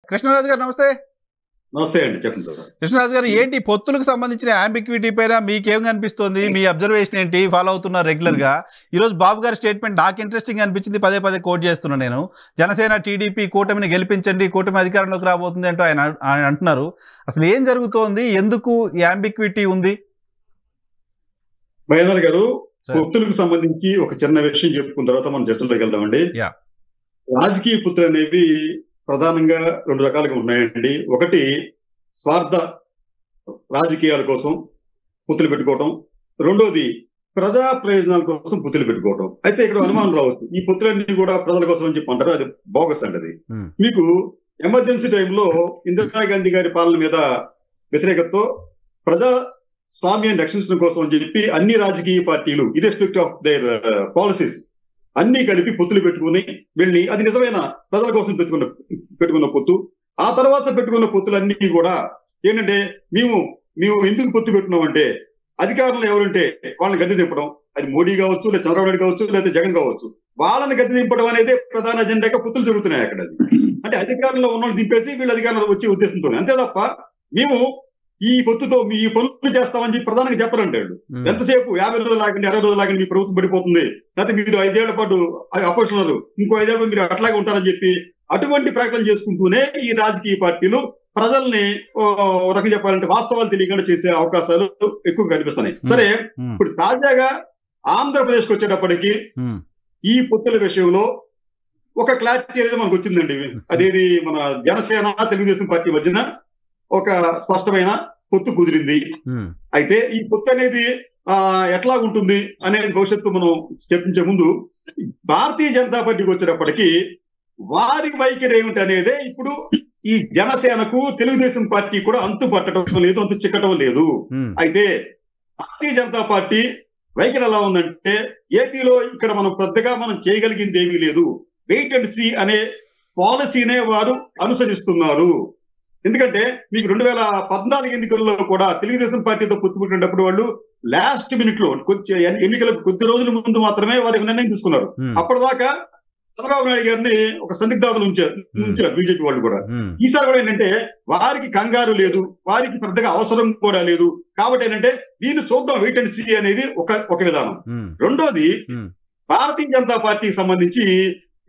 కృష్ణరాజు గారు నమస్తే. నమస్తే అండి, చెప్పండి సార్. కృష్ణరాజు గారు, ఏంటి పొత్తులకు సంబంధించిన యాంబిక్విటీ పైన మీకేం కనిపిస్తోంది? మీ అబ్జర్వేషన్ ఏంటి? ఫాలో అవుతున్నారు రెగ్యులర్ గా. ఈ రోజు బాబు గారి స్టేట్మెంట్ నాకు ఇంట్రెస్టింగ్ అనిపించింది, పదే పదే కోట్ చేస్తున్నాను నేను. జనసేన టీడీపీ కూటమిని గెలిపించండి, కూటమి అధికారంలోకి రాబోతుంది అంటూ ఆయన అంటున్నారు. అసలు ఏం జరుగుతోంది? ఎందుకు ఈ యాంబిక్విటీ ఉంది? మహేంద్ర గారు, పొత్తులకు సంబంధించి ఒక చిన్న విషయం చెప్పుకున్న తర్వాత మనం చర్చలోకి వెళ్దామండి. రాజకీయ పొత్తులు అనేవి ప్రధానంగా రెండు రకాలుగా ఉన్నాయండి. ఒకటి స్వార్థ రాజకీయాల కోసం పొత్తులు పెట్టుకోవటం, రెండోది ప్రజా ప్రయోజనాల కోసం పొత్తులు పెట్టుకోవటం. అయితే ఇక్కడ అనుమానం రావచ్చు, ఈ పొత్తులన్నీ కూడా ప్రజల కోసం అని చెప్పి అంటారు. అది బోగస్ అండి. అది మీకు ఎమర్జెన్సీ టైంలో ఇందిరాగాంధీ గారి పాలన మీద వ్యతిరేకతతో ప్రజా స్వామ్యాన్ని రక్షించడం కోసం అని చెప్పి అన్ని రాజకీయ పార్టీలు ఇర్రెస్పెక్టివ్ ఆఫ్ దేర్ పాలసీస్ అన్ని కలిపి పొత్తులు పెట్టుకుని వెళ్ళి, అది నిజమైన ప్రజల కోసం పెట్టుకున్న పొత్తు. ఆ తర్వాత పెట్టుకున్న పొత్తులన్నీ కూడా ఏంటంటే, మేము ఎందుకు పొత్తు పెట్టుకున్నామంటే, అధికారంలో ఎవరుంటే వాళ్ళని గద్దె దింపడం. అది మోడీ కావచ్చు, లేదా చంద్రబాబు నాయుడు కావచ్చు, లేదా జగన్ కావచ్చు, వాళ్ళని గద్దె దింపడం అనేది ప్రధాన అజెండాగా పొత్తులు జరుగుతున్నాయి అక్కడ. అంటే అధికారంలో ఉన్న వాళ్ళని దింపేసి వీళ్ళు అధికారంలో వచ్చే ఉద్దేశంతో, అంతే తప్ప మేము ఈ పొత్తుతో ఈ పనులు చేస్తామని చెప్పి ప్రధానంగా చెప్పరంటాడు. ఎంతసేపు 50 రోజులు లాగండి, 60 రోజులు లాగండి, మీ ప్రభుత్వం పడిపోతుంది, లేకపోతే మీరు 5 ఏళ్ల పాటు అపోజిషన్, ఇంకో 5 ఏళ్ల మీరు అట్లాగే ఉంటారని చెప్పి అటువంటి ప్రకటన చేసుకుంటూనే ఈ రాజకీయ పార్టీలు ప్రజల్ని రకం చెప్పాలంటే వాస్తవాలు తెలియకుండా చేసే అవకాశాలు ఎక్కువ కనిపిస్తున్నాయి. సరే, ఇప్పుడు తాజాగా ఆంధ్రప్రదేశ్కి వచ్చేటప్పటికి ఈ పొత్తుల విషయంలో ఒక క్లారిటీ అనేది మనకు వచ్చిందండి. అదేది మన జనసేన తెలుగుదేశం పార్టీ మధ్యన ఒక స్పష్టమైన పొత్తు కుదిరింది. అయితే ఈ పొత్తు అనేది ఎట్లా ఉంటుంది అనేది భవిష్యత్తు మనం చర్చించే ముందు, భారతీయ జనతా పార్టీకి వచ్చేటప్పటికి వారి వైఖరి ఏమిటి అనేదే ఇప్పుడు ఈ జనసేనకు తెలుగుదేశం పార్టీ కూడా అంతు పట్టడం లేదు, అంతు చిక్కటం లేదు. అయితే భారతీయ జనతా పార్టీ వైఖరి ఎలా ఉందంటే, ఏపీలో ఇక్కడ పెద్దగా మనం చేయగలిగింది ఏమీ లేదు, వెయిట్ అండ్ సీ అనే పాలసీనే వారు అనుసరిస్తున్నారు. ఎందుకంటే మీకు 2014 ఎన్నికల్లో కూడా తెలుగుదేశం పార్టీతో పొత్తుకుంటున్నప్పుడు వాళ్ళు లాస్ట్ మినిట్ లో ఎన్నికలకు కొద్ది రోజుల ముందు మాత్రమే వారికి నిర్ణయం తీసుకున్నారు. అప్పటిదాకా చంద్రబాబు నాయుడు గారిని ఒక సందిగ్ధాలు ఉంచారు బీజేపీ వాళ్ళు కూడా. ఈసారి కూడా ఏంటంటే వారికి కంగారు లేదు, వారికి పెద్దగా అవసరం కూడా లేదు. కాబట్టి ఏంటంటే దీన్ని చూద్దాం, వెయిట్ అండ్ సీ అనేది ఒక విధానం. రెండోది, భారతీయ జనతా పార్టీకి సంబంధించి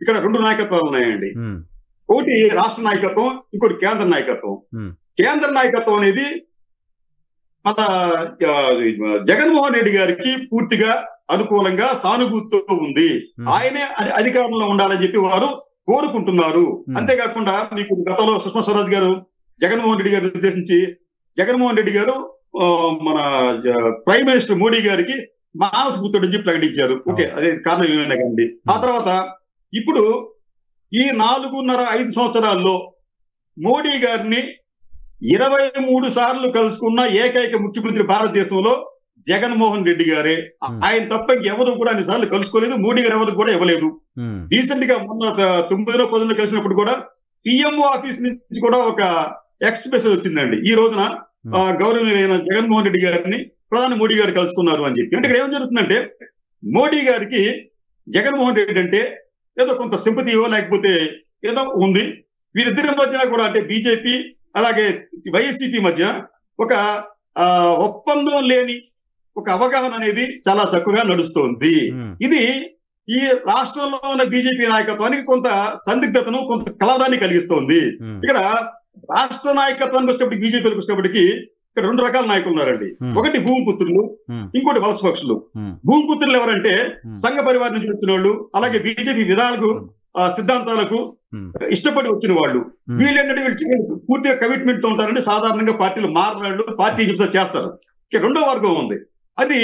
ఇక్కడ 2 నాయకత్వాలు ఉన్నాయండి. ఒకటి రాష్ట్ర నాయకత్వం, ఇంకోటి కేంద్ర నాయకత్వం. కేంద్ర నాయకత్వం అనేది మన జగన్మోహన్ రెడ్డి గారికి పూర్తిగా అనుకూలంగా సానుభూతితో ఉంది. ఆయనే అధికారంలో ఉండాలని చెప్పి వారు కోరుకుంటున్నారు. అంతేకాకుండా మీకు గతంలో సుష్మా స్వరాజ్ గారు జగన్మోహన్ రెడ్డి గారిని ఉద్దేశించి, జగన్మోహన్ రెడ్డి గారు మన ప్రైమ్ మినిస్టర్ మోడీ గారికి మానసపుత్రుడు అని చెప్పి ప్రకటించారు. ఓకే, అదే కారణం ఏమైనా కండి. ఆ తర్వాత ఇప్పుడు ఈ 4.5 సంవత్సరాల్లో మోడీ గారిని 23 సార్లు కలుసుకున్న ఏకైక ముఖ్యమంత్రి భారతదేశంలో జగన్మోహన్ రెడ్డి గారే. ఆయన తప్ప ఇంకెవరు కూడా అన్ని సార్లు కలుసుకోలేదు, మోడీ గారు ఎవరు కూడా ఇవ్వలేదు. రీసెంట్ గా మొన్న 9వ 10వ కలిసినప్పుడు కూడా పిఎంఓ ఆఫీస్ నుంచి కూడా ఒక ఎక్స్ మెసేజ్ వచ్చిందండి. ఈ రోజున గౌరవనీయులైన జగన్మోహన్ రెడ్డి గారిని ప్రధాని మోడీ గారు కలుసుకున్నారు అని చెప్పి. అంటే ఇక్కడ ఏం జరుగుతుందంటే, మోడీ గారికి జగన్మోహన్ రెడ్డి అంటే ఏదో కొంత సింపతియో లేకపోతే ఏదో ఉంది. వీరిద్దరి మధ్య కూడా, అంటే బీజేపీ అలాగే వైఎస్సీపీ మధ్య ఒక ఒప్పందం లేని ఒక అవగాహన అనేది చాలా చక్కగా నడుస్తోంది. ఇది ఈ రాష్ట్రంలో ఉన్న బీజేపీ నాయకత్వానికి కొంత సందిగ్ధతను, కొంత కలవరాన్ని కలిగిస్తోంది. ఇక్కడ రాష్ట్ర నాయకత్వానికి వచ్చేప్పటికి, బీజేపీకి వచ్చేప్పటికి ఇక్కడ 2 రకాల నాయకులు ఉన్నారండి. ఒకటి భూమిపుత్రులు, ఇంకోటి వలస పక్షులు. భూమిపుత్రులు ఎవరంటే సంఘ పరివారం నుంచి వచ్చిన వాళ్ళు, అలాగే బీజేపీ విధానాలకు సిద్ధాంతాలకు ఇష్టపడి వచ్చిన వాళ్ళు. వీళ్ళు ఏంటంటే వీళ్ళు పూర్తిగా కమిట్మెంట్ తో ఉంటారండి. సాధారణంగా పార్టీలు మారిన పార్టీ చెప్తే చేస్తారు. ఇక రెండో వర్గం ఉంది, అది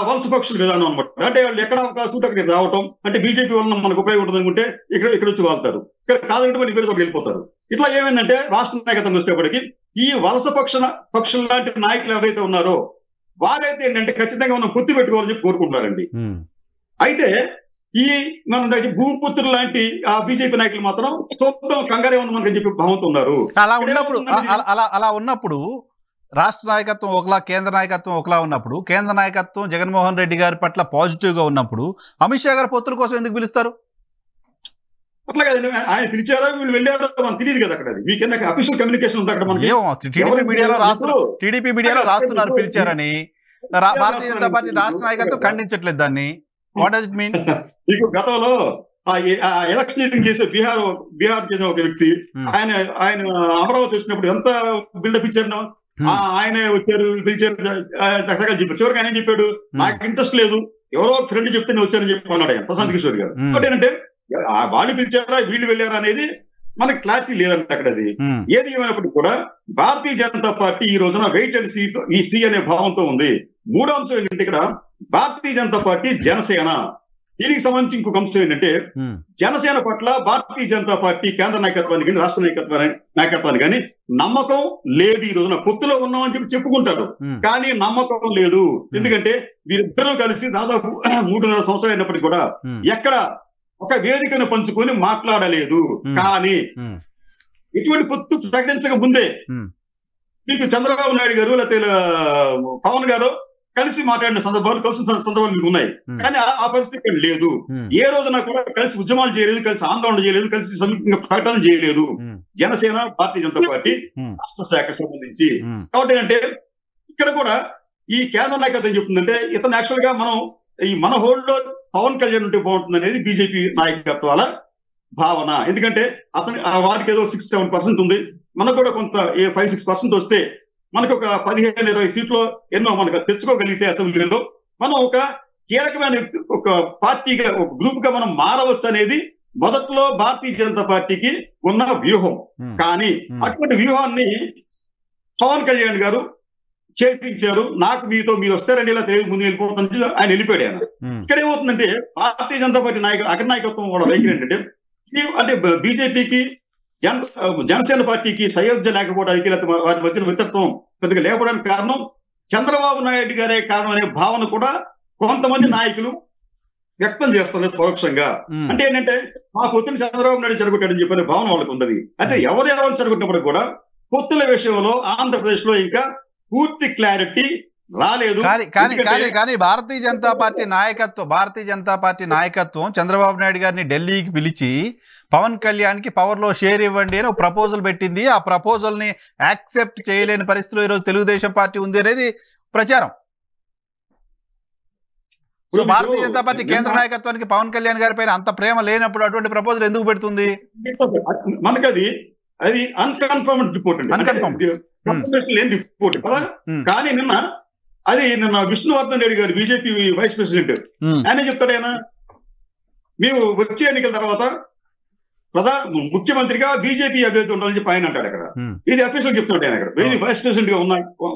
వలస పక్షుల విధానం అనమాట. అంటే వాళ్ళు ఎక్కడ అవకాశం ఉంటే అక్కడికి రావటం, అంటే బీజేపీ వల్ల మనకు ఉపయోగం ఉంటుంది అనుకుంటే ఇక్కడ వచ్చి వాళ్తారు, ఇక్కడ కాదంటే మరి వేరే వెళ్ళిపోతారు. ఇట్లా ఏమైందంటే రాష్ట్ర నాయకత్వం వచ్చేప్పటికి ఈ వలస పక్షుల లాంటి నాయకులు ఎవరైతే ఉన్నారో వారైతే ఏంటంటే ఖచ్చితంగా మనం పొత్తు పెట్టుకోవాలని చెప్పి కోరుకుంటున్నారండి. అయితే ఈ మన భూమిపుత్రులు లాంటి ఆ బీజేపీ నాయకులు మాత్రం చూద్దాం, కంగారే ఉంది మనకని చెప్పి భావంతో ఉన్నారు. అలా ఉన్నప్పుడు రాష్ట్ర నాయకత్వం ఒకలా, కేంద్ర నాయకత్వం ఒకలా ఉన్నప్పుడు, కేంద్ర నాయకత్వం జగన్మోహన్ రెడ్డి గారి పట్ల పాజిటివ్ గా ఉన్నప్పుడు అమిత్ షా గారు పొత్తుల కోసం ఎందుకు పిలుస్తారు? అట్లా కాదండి, ఆయన పిలిచారో వీళ్ళు వెళ్ళారో మనకు తెలియదు కదా అక్కడ. మీకేనా అఫీషియల్ కమ్యూనికేషన్ ఉంది అక్కడ మనకి? టీడీపీ మీడియాలో రాస్తున్నారు పిలిచారని. భారతీయ జనతా పార్టీ రాష్ట్ర నాయకత్వం ఖండించట్లేదు దాన్ని. What does it mean? మీకు గతంలో ఎలక్షనీరింగ్ చేసే బీహార్ చేసిన ఒక వ్యక్తి ఆయన అమరావతి వచ్చినప్పుడు ఎంత బిల్డప్ ఇచ్చారు. ఆయనే వచ్చారు, పిలిచారు, రకరకాలు చెప్పారు. చివరికి ఆయన చెప్పాడు, నాకు ఇంట్రెస్ట్ లేదు, ఎవరో ఫ్రెండ్ చెప్తే నేను వచ్చానని చెప్పి అన్నాడు ఆయన, ప్రశాంత్ కిషోర్ గారు. కాబట్టి ఏంటంటే వాళ్ళు పిలిచారా వీళ్ళు వెళ్ళారా అనేది మనకి క్లారిటీ లేదంటే అక్కడ. అది ఏది ఏమైనప్పటికీ కూడా భారతీయ జనతా పార్టీ ఈ రోజున వెయిట్ అండ్ సీ అనే భావంతో ఉంది. మూడో అంశం ఏంటంటే ఇక్కడ భారతీయ జనతా పార్టీ, జనసేన, దీనికి సంబంధించి ఇంకొక అంశం ఏంటంటే జనసేన పట్ల భారతీయ జనతా పార్టీ కేంద్ర నాయకత్వానికి కానీ రాష్ట్ర నాయకత్వానికి కానీ నమ్మకం లేదు. ఈ రోజున పొత్తులో ఉన్నామని చెప్పి చెప్పుకుంటారు, కానీ నమ్మకం లేదు. ఎందుకంటే వీరిద్దరూ కలిసి దాదాపు 3.5 సంవత్సరాలు అయినప్పటికీ కూడా ఎక్కడ ఒక వేదికను పంచుకొని మాట్లాడలేదు. కానీ ఇటువంటి పొత్తు ప్రకటించక ముందే మీకు చంద్రబాబు నాయుడు గారు లేకపోతే పవన్ గారు కలిసి మాట్లాడిన సందర్భాలు, కలిసిన సందర్భాలు మీకు ఉన్నాయి. కానీ ఆ పరిస్థితి ఇక్కడ లేదు. ఏ రోజున కూడా కలిసి ఉద్యమాలు చేయలేదు, కలిసి ఆందోళన చేయలేదు, కలిసి సంయుక్తంగా ప్రకటన చేయలేదు జనసేన, భారతీయ జనతా పార్టీ రాష్ట్ర శాఖకు సంబంధించి. కాబట్టి ఏంటంటే ఇక్కడ కూడా ఈ కేంద్ర నాయకత్వం చెప్తుందంటే ఇతను యాక్చువల్ గా మన హోల్డ్ లో పవన్ కళ్యాణ్ ఉంటే బాగుంటుంది అనేది బీజేపీ నాయకత్వాల భావన. ఎందుకంటే అతని వారికి ఏదో 6-7% ఉంది, మనకు కూడా కొంత 5-6% వస్తే మనకు ఒక 15-20 సీట్లు ఎన్నో మనకు తెచ్చుకోగలిగితే అసెంబ్లీలో మనం ఒక కీలకమైన ఒక పార్టీగా, ఒక గ్రూప్ గా మనం మారవచ్చు అనేది మొదట్లో భారతీయ జనతా పార్టీకి ఉన్న వ్యూహం. కానీ అటువంటి వ్యూహాన్ని పవన్ కళ్యాణ్ గారు చేతించారు. నాకు మీరు వస్తారండి ఇలా తెలియదు, ముందు వెళ్ళిపోతాను ఆయన వెళ్ళిపోయాడు. ఆయన ఇక్కడ ఏమవుతుందంటే భారతీయ జనతా పార్టీ అగ్రనాయకత్వం కూడా వైఖరి ఏంటంటే అంటే బీజేపీకి జనసేన పార్టీకి సయోధ్య లేకపోవడానికి, లేకపోతే వారి మధ్యన మిత్రత్వం పెద్దగా లేకపోవడానికి కారణం చంద్రబాబు నాయుడు గారే కారణం అనే భావన కూడా కొంతమంది నాయకులు వ్యక్తం చేస్తున్నారు పరోక్షంగా. అంటే ఏంటంటే మా పొత్తుని చంద్రబాబు నాయుడు చెడగొట్టాడని చెప్పిన భావన వాళ్ళకు ఉంది. అయితే ఎవరెవరు చెడగొట్టినప్పుడు కూడా పొత్తుల విషయంలో ఆంధ్రప్రదేశ్ లో ఇంకా పూర్తి క్లారిటీ రాలేదు. కానీ భారతీయ జనతా పార్టీ నాయకత్వం చంద్రబాబు నాయుడు గారిని ఢిల్లీకి పిలిచి పవన్ కళ్యాణ్ కి పవర్ లో షేర్ ఇవ్వండి అని ఒక ప్రపోజల్ పెట్టింది. ఆ ప్రపోజల్ ని యాక్సెప్ట్ చేయలేని పరిస్థితిలో ఈరోజు తెలుగుదేశం పార్టీ ఉంది అనేది ప్రచారం. భారతీయ జనతా పార్టీ కేంద్ర నాయకత్వానికి పవన్ కళ్యాణ్ గారి పైన అంత ప్రేమ లేనప్పుడు అటువంటి ప్రపోజల్ ఎందుకు పెడుతుంది? మనకది అన్కన్ఫర్మ్డ్ రిపోర్ట్ రిపోర్ట్ కదా. కానీ నిన్న విష్ణువర్ధన్ రెడ్డి గారు బీజేపీ వైస్ ప్రెసిడెంట్ ఆయన చెప్తాడు, ఆయన మేము వచ్చే ఎన్నికల తర్వాత ముఖ్యమంత్రిగా బీజేపీ అభ్యర్థి ఉండాలని చెప్పి ఆయన అంటాడు. అక్కడ ఇది అఫీషియల్ చెప్తున్నాడు ఆయన. అక్కడ వైస్ ప్రెసిడెంట్ గా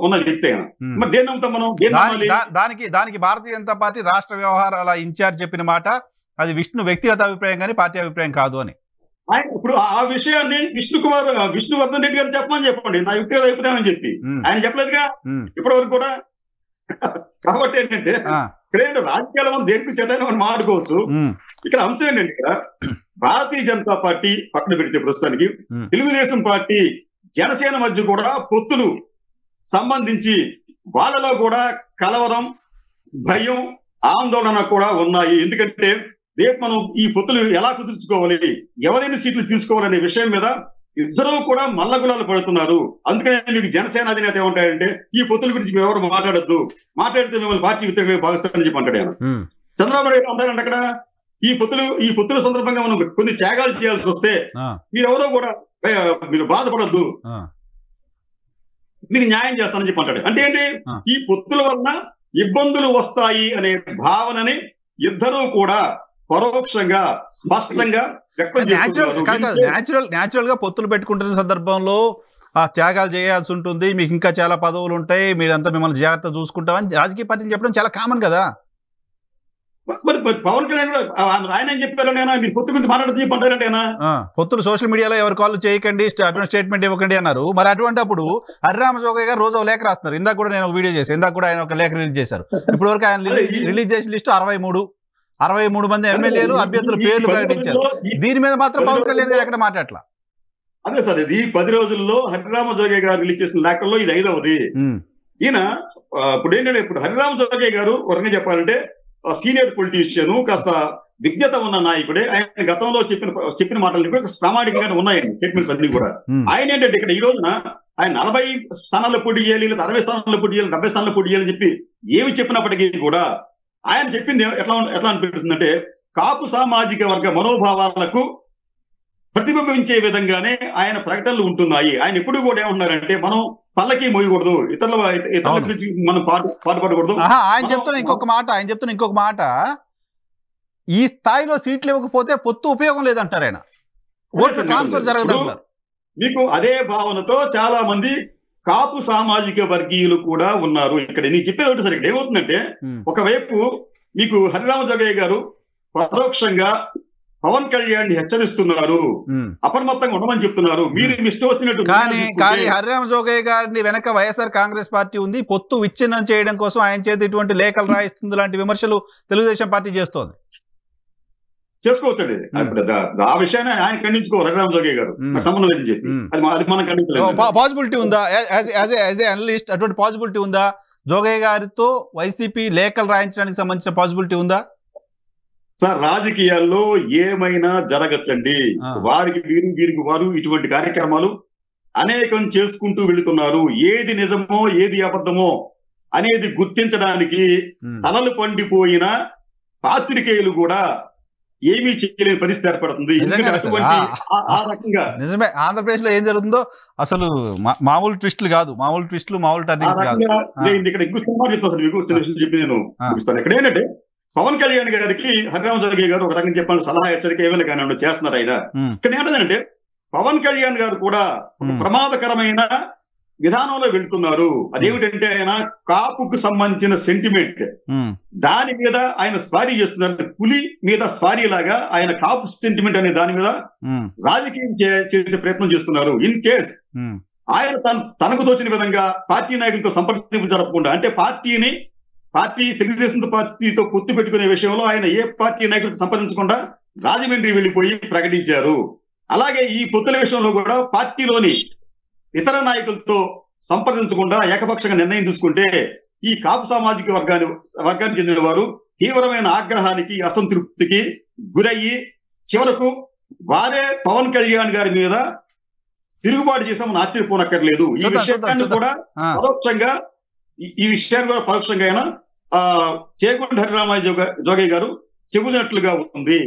ఉన్న వ్యక్తి ఆయన. మరి దేని నమ్ముతాం మనం? దానికి భారతీయ జనతా పార్టీ రాష్ట్ర వ్యవహారాల ఇన్ఛార్జ్ చెప్పిన మాట అది విష్ణు వ్యక్తిగత అభిప్రాయం కానీ పార్టీ అభిప్రాయం కాదు అని. ఇప్పుడు ఆ విషయాన్ని విష్ణువర్ధన్ రెడ్డి గారు చెప్పండి, నా వ్యక్తిగత అభిప్రాయం అని చెప్పి ఆయన చెప్పలేదుగా ఇప్పటి వరకు కూడా. కాబట్టి ఏంటంటే ఇక్కడ రాజకీయాలు మనం దేనికి చెడ్డని మనం మాట్లాడుకోవచ్చు. ఇక్కడ అంశం ఏంటంటే ఇక్కడ భారతీయ జనతా పార్టీ పక్కన పెడితే ప్రస్తుతానికి తెలుగుదేశం పార్టీ, జనసేన మధ్య కూడా పొత్తులు సంబంధించి వాళ్ళలో కూడా కలవరం, భయం, ఆందోళన కూడా ఉన్నాయి. ఎందుకంటే రేపు మనం ఈ పొత్తులు ఎలా కుదుర్చుకోవాలి, ఎవరైనా సీట్లు తీసుకోవాలనే విషయం మీద ఇద్దరూ కూడా మల్లగులాలు పడుతున్నారు. అందుకనే మీకు జనసేన అధినేత ఏమంటాడంటే ఈ పొత్తుల గురించి మేము ఎవరు మాట్లాడితే మిమ్మల్ని పార్టీ వ్యతిరేకంగా భావిస్తారని చెప్పి అంటాడు ఆయన. చంద్రబాబు నాయుడు అంటారంటే అక్కడ ఈ పొత్తుల సందర్భంగా మనం కొన్ని త్యాగాలు చేయాల్సి వస్తే మీరెవరో కూడా మీరు బాధపడద్దు, మీకు న్యాయం చేస్తానని చెప్పి అంటాడు. అంటే ఏంటి, ఈ పొత్తుల వలన ఇబ్బందులు వస్తాయి అనే భావనని ఇద్దరూ కూడా పరోక్షంగా స్పష్టంగా వ్యక్తం చేస్తున్నారు. న్యాచురల్ గా పొత్తులు పెట్టుకుంటున్న సందర్భంలో ఆ త్యాగాలు చేయాల్సి ఉంటుంది, మీకు ఇంకా చాలా పదవులు ఉంటాయి, మీరంతా మిమ్మల్ని జాగ్రత్త చూసుకుంటామని రాజకీయ పార్టీలు చెప్పడం చాలా కామన్ కదా. మరి పవన్ కళ్యాణ్ ఆయన ఏం చెప్పారు, మీరు పొత్తు గురించి మాట్లాడుతూ చెప్పంటారంటే పొత్తులు సోషల్ మీడియాలో ఎవరి కాల్ చేయకండి, అటువంటి స్టేట్మెంట్ ఇవ్వకండి అన్నారు. మరి అటువంటి అప్పుడు హరిరామ జోగయ్య గారు రోజు లేఖ రాస్తున్నారు. ఇందాక కూడా నేను ఒక వీడియో చేశాను, ఇందాక కూడా ఆయన ఒక లేఖ రిలీజ్ చేశారు. ఇప్పటి వరకు ఆయన రిలీజ్ చేసిన లిస్టు 63 మంది ఎమ్మెల్యేలు అభ్యర్థుల పేర్లు ప్రకటించారు. దీని మీద మాత్రం పవన్ కళ్యాణ్ గారు ఎక్కడ మాట్లాడలా. అదే సార్, ఇది 10 రోజుల్లో హరిరామ జోగయ్య గారు రిలీజ్ చేసిన లేఖల్లో ఇది 5వది. ఈయన ఇప్పుడు ఏంటంటే ఇప్పుడు హరిరామ జోగయ్య గారు ఒక రకంగా చెప్పాలంటే సీనియర్ పొలిటీషియన్, కాస్త విజ్ఞత ఉన్న నాయకుడే. ఆయన గతంలో చెప్పిన మాటలు కూడా ప్రామాణికంగానే ఉన్నాయండి స్టేట్మెంట్స్ అన్ని కూడా. ఆయన ఏంటంటే ఇక్కడ ఈ రోజున ఆయన 40 స్థానాల్లో పోటీ చేయాలి, లేదా 60 స్థానాల్లో పోటీ చేయాలి, 70 స్థానాల్లో పోటీ చేయాలని చెప్పి ఏమి చెప్పినప్పటికీ కూడా ఆయన చెప్పింది ఎట్లా అనిపిస్తుందంటే కాపు సామాజిక వర్గ మనోభావాలకు ప్రతిబింబించే విధంగానే ఆయన ప్రకటనలు ఉంటున్నాయి. ఆయన ఎప్పుడు కూడా ఏమంటున్నారంటే మనం పల్లకి మోయకూడదు, ఇతరుల గురించి మనం పాటుపడకూడదు. ఆయన చెప్తున్న ఇంకొక మాట ఈ స్థాయిలో సీట్లు ఇవ్వకపోతే పొత్తు ఉపయోగం లేదంటారు ఆయన. ట్రాన్స్ఫర్ జరగదంటారు. మీకు అదే భావనతో చాలా మంది కాపు సామాజిక వర్గీయులు కూడా ఉన్నారు. ఇక్కడ నేను చెప్పేది ఒకటి సార్, ఇక్కడ ఏమవుతుందంటే ఒకవైపు మీకు హరిరామ జోగయ్య గారు పరోక్షంగా పవన్ కళ్యాణ్ హెచ్చరిస్తున్నారు, అప్రమత్తంగా ఉండమని చెప్తున్నారు. మీరు ఇష్టం వచ్చినట్టు కానీ హరిరామ జోగయ్య గారిని వెనక వైఎస్ఆర్ కాంగ్రెస్ పార్టీ ఉంది, పొత్తు విచ్ఛిన్నం చేయడం కోసం ఆయన చేతి ఇటువంటి లేఖలు రాయిస్తుంది లాంటి విమర్శలు తెలుగుదేశం పార్టీ చేస్తోంది. చేసుకోవచ్చండి. ఆ విషయాన్ని ఆయన ఖండించుకోవాలి హరిరామ జోగయ్య గారు, సంబంధం లేదని చెప్పి అది మనం ఖండించలేదు. పాసిబిలిటీ ఉందా యాజ్ ఏ అనలిస్ట్ అటువంటి పాసిబిలిటీ ఉందా? జోగయ్య గారితో వైసీపీ లేఖలు రాయించడానికి సంబంధించిన పాసిబిలిటీ ఉందా? సార్ రాజకీయాల్లో ఏమైనా జరగచ్చండి. వీరికి వారు ఇటువంటి కార్యక్రమాలు అనేకం చేసుకుంటూ వెళుతున్నారు. ఏది నిజమో ఏది అబద్ధమో అనేది గుర్తించడానికి తలలు పండిపోయిన పాత్రికేయులు కూడా ఏమీ చేయలేని పరిస్థితి ఏర్పడుతుంది. నిజమే. ఆంధ్రప్రదేశ్ లో ఏం జరుగుతుందో అసలు మామూలు ట్విస్టులు కాదు, మామూలు టర్నింగ్స్ కాదు. ఇక్కడ ఇంకో సినిమా చెప్తాను సార్, మీకు వచ్చిన విషయం చెప్పి నేను ముగిస్తాను. ఇక్కడ ఏంటంటే పవన్ కళ్యాణ్ గారికి హరిరామ జోగయ్య గారు ఒక రకంగా చెప్పాను సలహా హెచ్చరిక ఏమైనా కానీ చేస్తున్నారు ఆయన. ఇక్కడ ఏంటంటే పవన్ కళ్యాణ్ గారు కూడా ఒక ప్రమాదకరమైన విధానంలో వెళ్తున్నారు. అదేమిటంటే ఆయన కాపుకు సంబంధించిన సెంటిమెంట్ దాని మీద ఆయన స్వారీ చేస్తున్నారు. పులి మీద స్వారీ లాగా ఆయన కాపు సెంటిమెంట్ అనే దాని మీద రాజకీయం చేసే ప్రయత్నం చేస్తున్నారు. ఇన్ కేస్ ఆయన తనకు తోచిన విధంగా పార్టీ నాయకులతో సంప్రదింపులు జరపకుండా, అంటే పార్టీ తెలుగుదేశం పార్టీతో పొత్తు పెట్టుకునే విషయంలో ఆయన ఏ పార్టీ నాయకులతో సంప్రదించకుండా రాజమండ్రి వెళ్లిపోయి ప్రకటించారు. అలాగే ఈ పొత్తుల విషయంలో కూడా పార్టీలోని ఇతర నాయకులతో సంప్రదించకుండా ఏకపక్షంగా నిర్ణయం తీసుకుంటే ఈ కాపు సామాజిక వర్గానికి చెందిన వారు తీవ్రమైన ఆగ్రహానికి, అసంతృప్తికి గురయ్యి చివరకు వారే పవన్ కళ్యాణ్ గారి మీద తిరుగుబాటు చేసామని ఆశ్చర్యపోనక్కర్లేదు. ఈ విషయాన్ని కూడా పరోక్షంగా అయినా చేగుంట హరిరామ జోగయ్య గారు చెబుతున్నట్లుగా ఉంది.